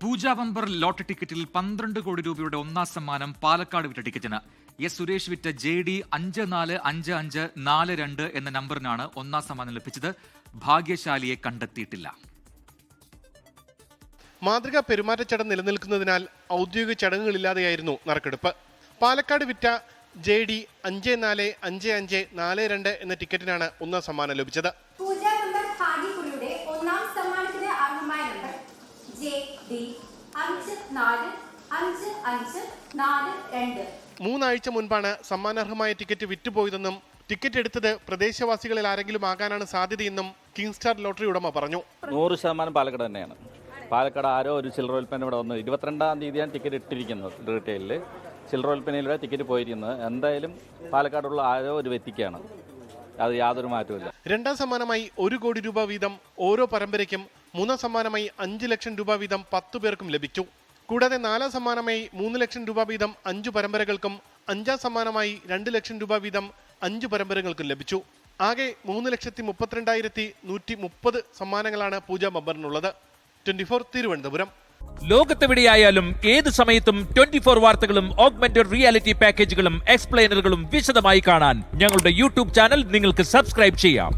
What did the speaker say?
പൂജ bumper lottery ടിക്കറ്റിൽ 12 കോടി രൂപയുടെ ഒന്നാം സമ്മാനം പാലക്കാട് വിറ്റ ടിക്കറ്റിന് എസ് സുരേഷ് വിറ്റ JD 545542 എന്ന നമ്പറിനാണ് ഒന്നാം സമ്മാനം ലഭിച്ചത്. ഭാഗ്യശാലിയെ കണ്ടെത്തിയിട്ടില്ല. മാതൃകാ പെരുമാറ്റച്ചടം നിലനിൽക്കുന്നതിനാൽ ഔദ്യോഗിക ചടങ്ങുകളില്ലാതെയായിരുന്നു നറുക്കെടുപ്പ്. പാലക്കാട് വിറ്റ JD 545542 എന്ന ടിക്കറ്റിനാണ് ഒന്നാം സമ്മാനം ലഭിച്ചത്. മൂന്നാഴ്ച മുൻപാണ് സമ്മാനാർഹമായ ടിക്കറ്റ് വിറ്റുപോയതെന്നും ടിക്കറ്റ് എടുത്തത് പ്രദേശവാസികളിൽ ആരെങ്കിലും ആകാനാണ് സാധ്യതയെന്നും കിങ് സ്റ്റാർ ലോട്ടറി ഉടമ പറഞ്ഞു. 100% പാലക്കാട് തന്നെയാണ്. പാലക്കാട് ആരോ ഒരു ചില്ലറ വിൽപ്പന ഇവിടെ വന്നു. 22-ാം തീയതിയാണ് ടിക്കറ്റ് ഇട്ടിരിക്കുന്നത്. റീറ്റെയിലിൽ ചില്ലറ വിൽപ്പനയിലൂടെ ടിക്കറ്റ് പോയിരിക്കുന്നത്. എന്തായാലും പാലക്കാടുള്ള ആരോ ഒരു വ്യക്തിക്കാണ്. അത് യാതൊരു മാറ്റമില്ല. രണ്ടാം സമ്മാനമായി 1 കോടി രൂപ വീതം ഓരോ പരമ്പരയ്ക്കും, മൂന്നാം സമ്മാനമായി 5 ലക്ഷം രൂപ വീതം 10 പേർക്കും ലഭിച്ചു. കൂടാതെ നാലാം സമ്മാനമായി 3 ലക്ഷം രൂപ വീതം 5 പരമ്പരകൾക്കും, അഞ്ചാം സമ്മാനമായി 2 ലക്ഷം രൂപ വീതം 5 പരമ്പരകൾക്കും ലഭിച്ചു. ആകെ 3,32,130 സമ്മാനങ്ങളാണ് പൂജ ബമ്പറിനുള്ളത്. 24 തിരുവനന്തപുരം. ലോകത്തെവിടെയായാലും ഏത് സമയത്തും 24 വാർത്തകളും ഓഗ്മെന്റഡ് റിയാലിറ്റി പാക്കേജുകളും എക്സ്പ്ലെയിനറുകളും വിശദമായി കാണാൻ ഞങ്ങളുടെ യൂട്യൂബ് ചാനൽ നിങ്ങൾക്ക് സബ്സ്ക്രൈബ് ചെയ്യാം.